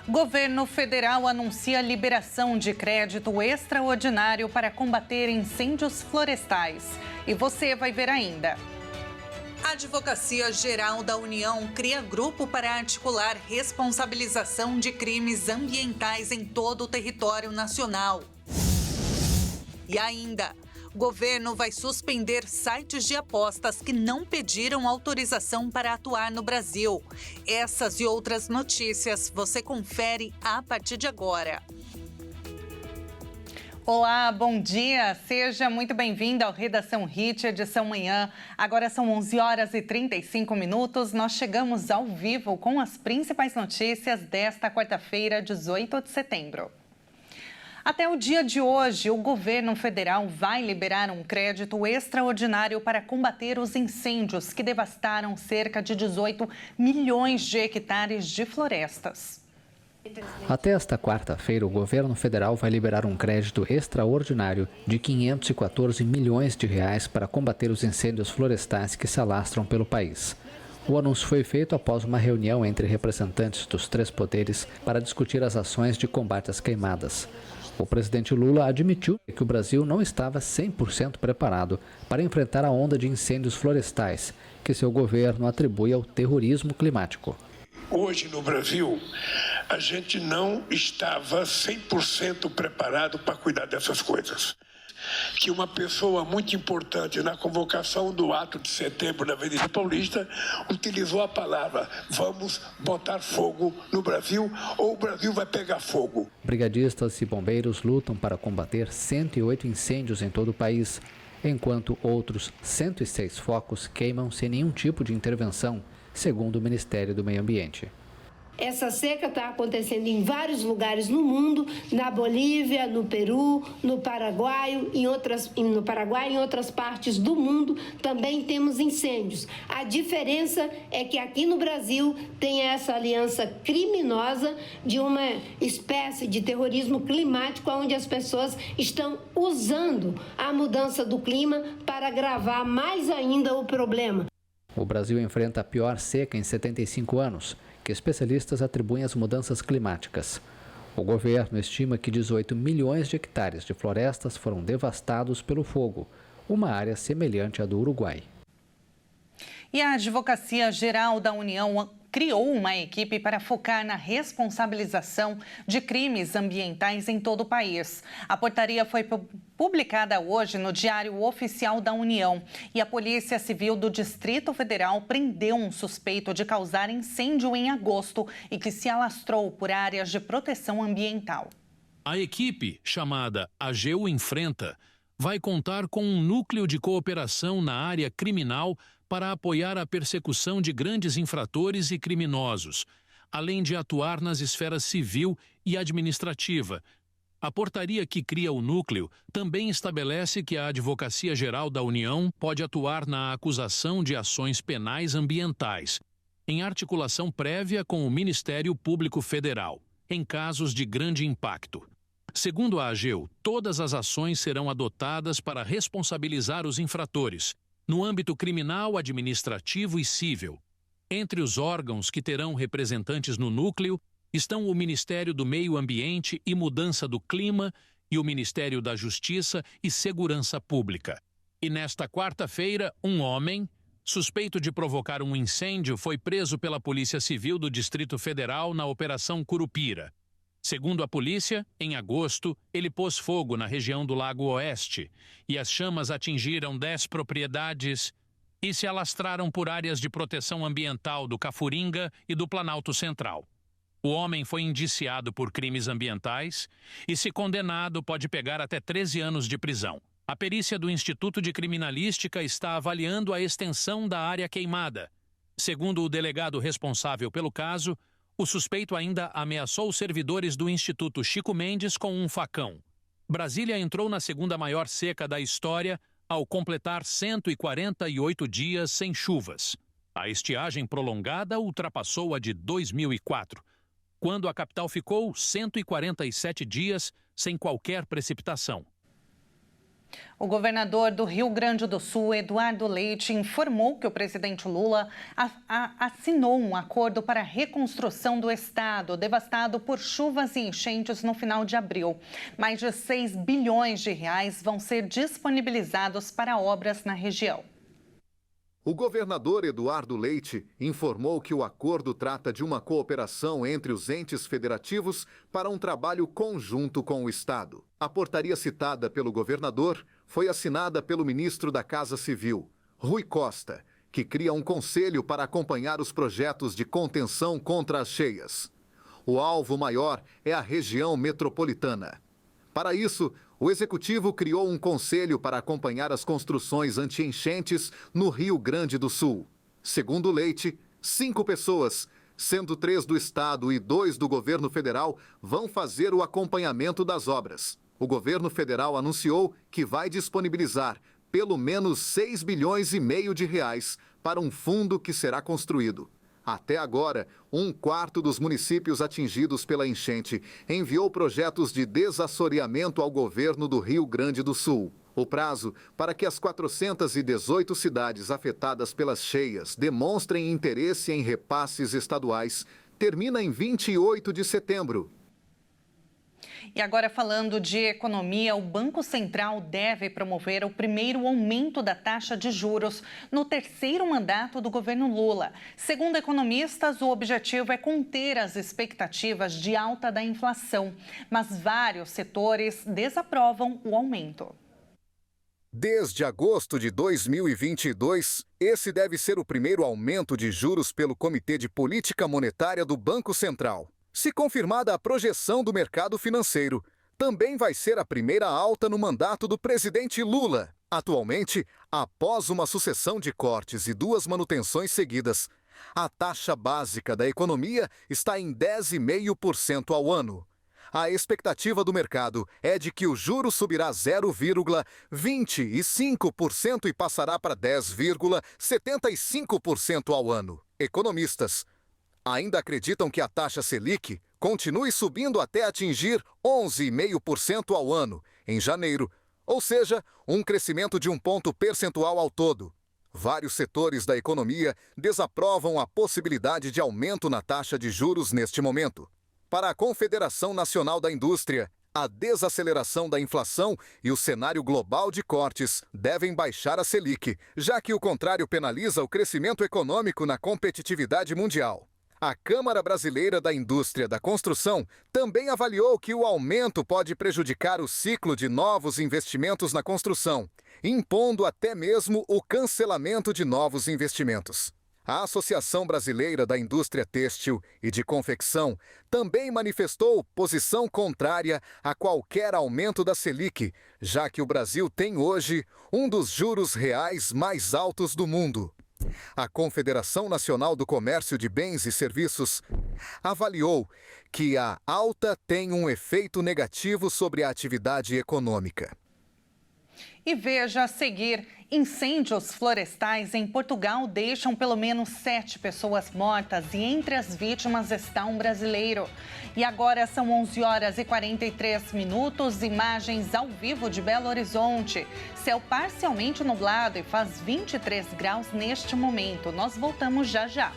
Governo federal anuncia liberação de crédito extraordinário para combater incêndios florestais. E você vai ver ainda. A Advocacia Geral da União cria grupo para articular responsabilização de crimes ambientais em todo o território nacional. E ainda, o governo vai suspender sites de apostas que não pediram autorização para atuar no Brasil. Essas e outras notícias você confere a partir de agora. Olá, bom dia. Seja muito bem-vindo ao Redação Hit, edição manhã. Agora são 11 horas e 35 minutos. Nós chegamos ao vivo com as principais notícias desta quarta-feira, 18 de setembro. Até o dia de hoje, o governo federal vai liberar um crédito extraordinário para combater os incêndios que devastaram cerca de 18 milhões de hectares de florestas. Até esta quarta-feira, o governo federal vai liberar um crédito extraordinário de 514 milhões de reais para combater os incêndios florestais que se alastram pelo país. O anúncio foi feito após uma reunião entre representantes dos três poderes para discutir as ações de combate às queimadas. O presidente Lula admitiu que o Brasil não estava 100% preparado para enfrentar a onda de incêndios florestais, que seu governo atribui ao terrorismo climático. Hoje no Brasil, a gente não estava 100% preparado para cuidar dessas coisas. Que uma pessoa muito importante na convocação do ato de setembro na Avenida Paulista utilizou a palavra "vamos botar fogo no Brasil" ou "o Brasil vai pegar fogo". Brigadistas e bombeiros lutam para combater 108 incêndios em todo o país, enquanto outros 106 focos queimam sem nenhum tipo de intervenção, segundo o Ministério do Meio Ambiente. Essa seca está acontecendo em vários lugares no mundo, na Bolívia, no Peru, no Paraguai, em outras partes do mundo também temos incêndios. A diferença é que aqui no Brasil tem essa aliança criminosa de uma espécie de terrorismo climático, onde as pessoas estão usando a mudança do clima para agravar mais ainda o problema. O Brasil enfrenta a pior seca em 75 anos, que especialistas atribuem às mudanças climáticas. O governo estima que 18 milhões de hectares de florestas foram devastados pelo fogo, uma área semelhante à do Uruguai. E a Advocacia Geral da União criou uma equipe para focar na responsabilização de crimes ambientais em todo o país. A portaria foi publicada hoje no Diário Oficial da União e a Polícia Civil do Distrito Federal prendeu um suspeito de causar incêndio em agosto e que se alastrou por áreas de proteção ambiental. A equipe, chamada AGU Enfrenta, vai contar com um núcleo de cooperação na área criminal para apoiar a persecução de grandes infratores e criminosos, além de atuar nas esferas civil e administrativa. A portaria que cria o núcleo também estabelece que a Advocacia Geral da União pode atuar na acusação de ações penais ambientais, em articulação prévia com o Ministério Público Federal, em casos de grande impacto. Segundo a AGU, todas as ações serão adotadas para responsabilizar os infratores, no âmbito criminal, administrativo e cível. Entre os órgãos que terão representantes no núcleo estão o Ministério do Meio Ambiente e Mudança do Clima e o Ministério da Justiça e Segurança Pública. E nesta quarta-feira, um homem, suspeito de provocar um incêndio, foi preso pela Polícia Civil do Distrito Federal na Operação Curupira. Segundo a polícia, em agosto, ele pôs fogo na região do Lago Oeste e as chamas atingiram 10 propriedades e se alastraram por áreas de proteção ambiental do Cafuringa e do Planalto Central. O homem foi indiciado por crimes ambientais e, se condenado, pode pegar até 13 anos de prisão. A perícia do Instituto de Criminalística está avaliando a extensão da área queimada. Segundo o delegado responsável pelo caso, o suspeito ainda ameaçou os servidores do Instituto Chico Mendes com um facão. Brasília entrou na segunda maior seca da história ao completar 148 dias sem chuvas. A estiagem prolongada ultrapassou a de 2004, quando a capital ficou 147 dias sem qualquer precipitação. O governador do Rio Grande do Sul, Eduardo Leite, informou que o presidente Lula assinou um acordo para a reconstrução do estado, devastado por chuvas e enchentes no final de abril. Mais de 6 bilhões de reais vão ser disponibilizados para obras na região. O governador Eduardo Leite informou que o acordo trata de uma cooperação entre os entes federativos para um trabalho conjunto com o Estado. A portaria citada pelo governador foi assinada pelo ministro da Casa Civil, Rui Costa, que cria um conselho para acompanhar os projetos de contenção contra as cheias. O alvo maior é a região metropolitana. Para isso, o Executivo criou um conselho para acompanhar as construções anti-enchentes no Rio Grande do Sul. Segundo Leite, 5 pessoas, sendo 3 do Estado e 2 do governo federal, vão fazer o acompanhamento das obras. O governo federal anunciou que vai disponibilizar pelo menos 6 bilhões e meio de reais para um fundo que será construído. Até agora, 1/4 dos municípios atingidos pela enchente enviou projetos de desassoreamento ao governo do Rio Grande do Sul. O prazo para que as 418 cidades afetadas pelas cheias demonstrem interesse em repasses estaduais termina em 28 de setembro. E agora, falando de economia, o Banco Central deve promover o primeiro aumento da taxa de juros no terceiro mandato do governo Lula. Segundo economistas, o objetivo é conter as expectativas de alta da inflação, mas vários setores desaprovam o aumento. Desde agosto de 2022, esse deve ser o primeiro aumento de juros pelo Comitê de Política Monetária do Banco Central. Se confirmada a projeção do mercado financeiro, também vai ser a primeira alta no mandato do presidente Lula. Atualmente, após uma sucessão de cortes e 2 manutenções seguidas, a taxa básica da economia está em 10,5% ao ano. A expectativa do mercado é de que o juro subirá 0,25% e passará para 10,75% ao ano. Economistas ainda acreditam que a taxa Selic continue subindo até atingir 11,5% ao ano, em janeiro, ou seja, um crescimento de 1 ponto percentual ao todo. Vários setores da economia desaprovam a possibilidade de aumento na taxa de juros neste momento. Para a Confederação Nacional da Indústria, a desaceleração da inflação e o cenário global de cortes devem baixar a Selic, já que o contrário penaliza o crescimento econômico na competitividade mundial. A Câmara Brasileira da Indústria da Construção também avaliou que o aumento pode prejudicar o ciclo de novos investimentos na construção, impondo até mesmo o cancelamento de novos investimentos. A Associação Brasileira da Indústria Têxtil e de Confecção também manifestou posição contrária a qualquer aumento da Selic, já que o Brasil tem hoje um dos juros reais mais altos do mundo. A Confederação Nacional do Comércio de Bens e Serviços avaliou que a alta tem um efeito negativo sobre a atividade econômica. E veja a seguir, incêndios florestais em Portugal deixam pelo menos 7 pessoas mortas e entre as vítimas está um brasileiro. E agora são 11h43, imagens ao vivo de Belo Horizonte. Céu parcialmente nublado e faz 23 graus neste momento. Nós voltamos já já.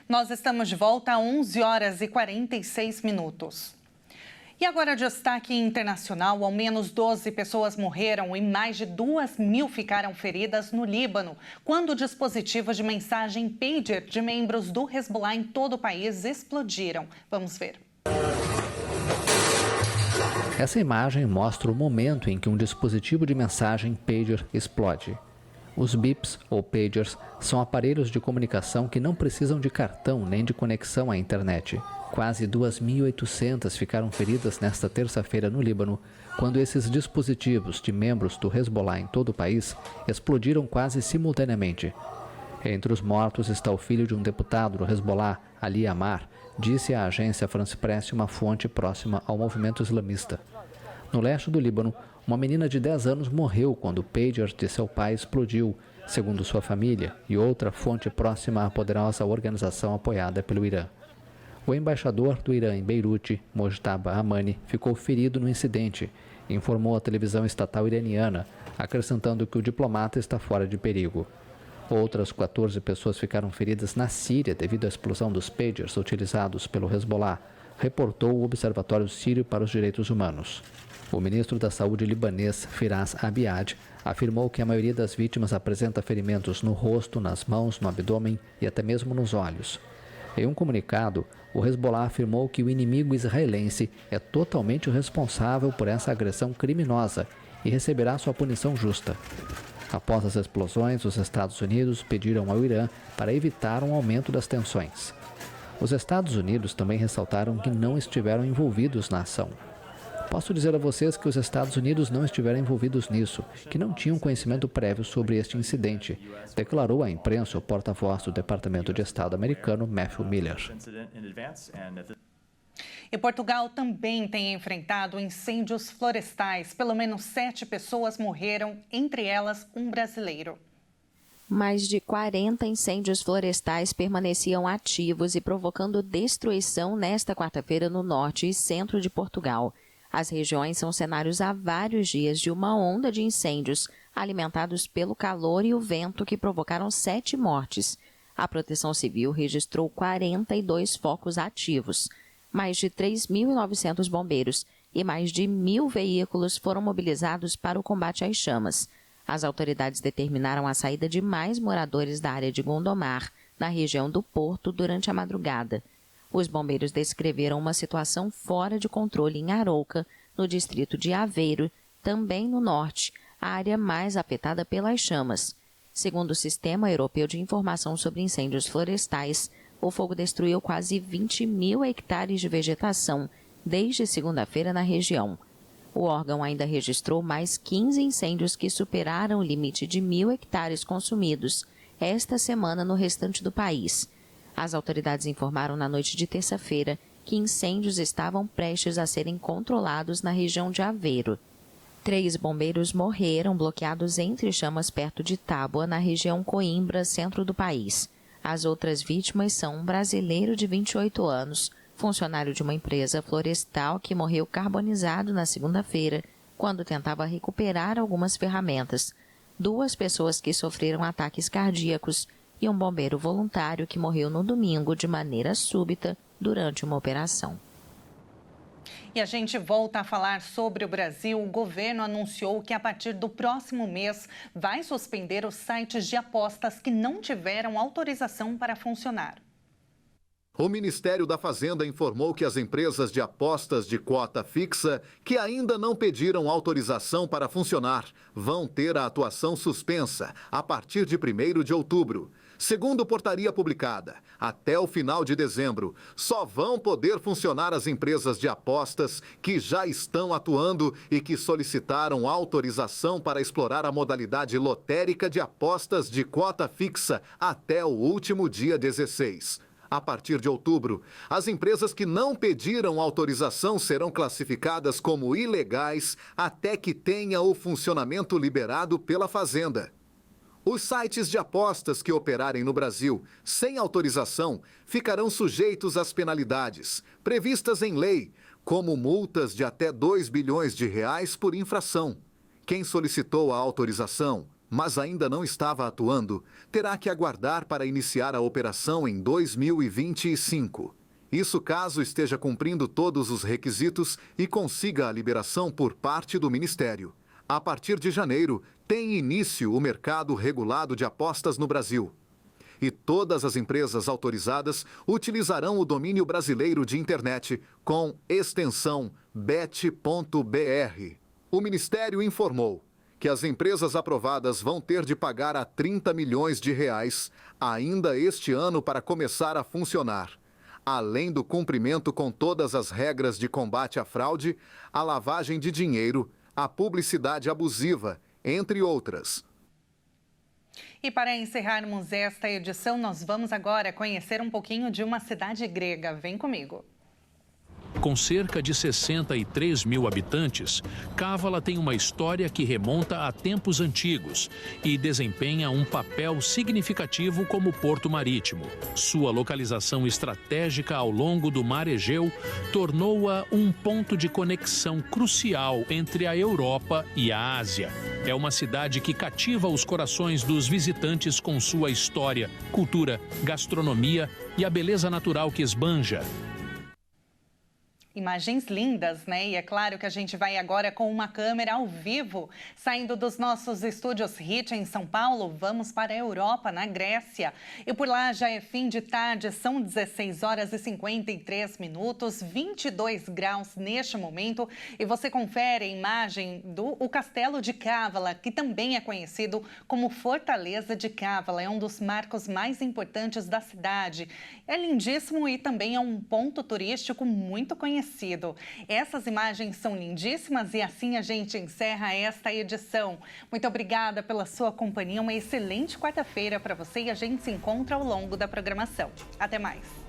Nós estamos de volta a 11h46. E agora, destaque internacional: ao menos 12 pessoas morreram e mais de 2.000 ficaram feridas no Líbano, quando dispositivos de mensagem pager de membros do Hezbollah em todo o país explodiram. Vamos ver. Essa imagem mostra o momento em que um dispositivo de mensagem pager explode. Os bips, ou pagers, são aparelhos de comunicação que não precisam de cartão nem de conexão à internet. Quase 2.800 ficaram feridas nesta terça-feira no Líbano, quando esses dispositivos de membros do Hezbollah em todo o país explodiram quase simultaneamente. Entre os mortos está o filho de um deputado do Hezbollah, Ali Amar, disse à agência France Press uma fonte próxima ao movimento islamista. No leste do Líbano, uma menina de 10 anos morreu quando o pager de seu pai explodiu, segundo sua família e outra fonte próxima à poderosa organização apoiada pelo Irã. O embaixador do Irã em Beirute, Mojtaba Amani, ficou ferido no incidente, informou a televisão estatal iraniana, acrescentando que o diplomata está fora de perigo. Outras 14 pessoas ficaram feridas na Síria devido à explosão dos pagers utilizados pelo Hezbollah, reportou o Observatório Sírio para os Direitos Humanos. O ministro da Saúde libanês, Firas Abiad, afirmou que a maioria das vítimas apresenta ferimentos no rosto, nas mãos, no abdômen e até mesmo nos olhos. Em um comunicado, o Hezbollah afirmou que o inimigo israelense é totalmente o responsável por essa agressão criminosa e receberá sua punição justa. Após as explosões, os Estados Unidos pediram ao Irã para evitar um aumento das tensões. Os Estados Unidos também ressaltaram que não estiveram envolvidos na ação. Posso dizer a vocês que os Estados Unidos não estiveram envolvidos nisso, que não tinham conhecimento prévio sobre este incidente, declarou à imprensa o porta-voz do Departamento de Estado americano, Matthew Miller. E Portugal também tem enfrentado incêndios florestais. Pelo menos 7 pessoas morreram, entre elas um brasileiro. Mais de 40 incêndios florestais permaneciam ativos e provocando destruição nesta quarta-feira no norte e centro de Portugal. As regiões são cenários há vários dias de uma onda de incêndios alimentados pelo calor e o vento que provocaram 7 mortes. A Proteção Civil registrou 42 focos ativos. Mais de 3.900 bombeiros e mais de 1.000 veículos foram mobilizados para o combate às chamas. As autoridades determinaram a saída de mais moradores da área de Gondomar, na região do Porto, durante a madrugada. Os bombeiros descreveram uma situação fora de controle em Arouca, no distrito de Aveiro, também no norte, a área mais afetada pelas chamas. Segundo o Sistema Europeu de Informação sobre Incêndios Florestais, o fogo destruiu quase 20.000 hectares de vegetação desde segunda-feira na região. O órgão ainda registrou mais 15 incêndios que superaram o limite de 1.000 hectares consumidos esta semana no restante do país. As autoridades informaram na noite de terça-feira que incêndios estavam prestes a serem controlados na região de Aveiro. 3 bombeiros morreram bloqueados entre chamas perto de Tábua, na região Coimbra, centro do país. As outras vítimas são um brasileiro de 28 anos, funcionário de uma empresa florestal que morreu carbonizado na segunda-feira, quando tentava recuperar algumas ferramentas, 2 pessoas que sofreram ataques cardíacos e um bombeiro voluntário que morreu no domingo de maneira súbita durante uma operação. E a gente volta a falar sobre o Brasil. O governo anunciou que a partir do próximo mês vai suspender os sites de apostas que não tiveram autorização para funcionar. O Ministério da Fazenda informou que as empresas de apostas de cota fixa que ainda não pediram autorização para funcionar vão ter a atuação suspensa a partir de 1º de outubro. Segundo portaria publicada, até o final de dezembro, só vão poder funcionar as empresas de apostas que já estão atuando e que solicitaram autorização para explorar a modalidade lotérica de apostas de cota fixa até o último dia 16. A partir de outubro, as empresas que não pediram autorização serão classificadas como ilegais até que tenha o funcionamento liberado pela Fazenda. Os sites de apostas que operarem no Brasil sem autorização ficarão sujeitos às penalidades previstas em lei, como multas de até R$2 bilhões por infração. Quem solicitou a autorização, mas ainda não estava atuando, terá que aguardar para iniciar a operação em 2025. Isso caso esteja cumprindo todos os requisitos e consiga a liberação por parte do Ministério. A partir de janeiro, tem início o mercado regulado de apostas no Brasil. E todas as empresas autorizadas utilizarão o domínio brasileiro de internet com extensão bet.br. O Ministério informou que as empresas aprovadas vão ter de pagar a 30 milhões de reais ainda este ano para começar a funcionar. Além do cumprimento com todas as regras de combate à fraude, à lavagem de dinheiro, à publicidade abusiva, entre outras. E para encerrarmos esta edição, nós vamos agora conhecer um pouquinho de uma cidade grega. Vem comigo. Com cerca de 63 mil habitantes, Kavala tem uma história que remonta a tempos antigos e desempenha um papel significativo como porto marítimo. Sua localização estratégica ao longo do Mar Egeu tornou-a um ponto de conexão crucial entre a Europa e a Ásia. É uma cidade que cativa os corações dos visitantes com sua história, cultura, gastronomia e a beleza natural que esbanja. Imagens lindas, né? E é claro que a gente vai agora com uma câmera ao vivo. Saindo dos nossos estúdios HIT em São Paulo, vamos para a Europa, na Grécia. E por lá já é fim de tarde, são 16 horas e 53 minutos, 22 graus neste momento. E você confere a imagem do Castelo de Kavala, que também é conhecido como Fortaleza de Kavala. É um dos marcos mais importantes da cidade. É lindíssimo e também é um ponto turístico muito conhecido. Essas imagens são lindíssimas e assim a gente encerra esta edição. Muito obrigada pela sua companhia, uma excelente quarta-feira para você e a gente se encontra ao longo da programação. Até mais!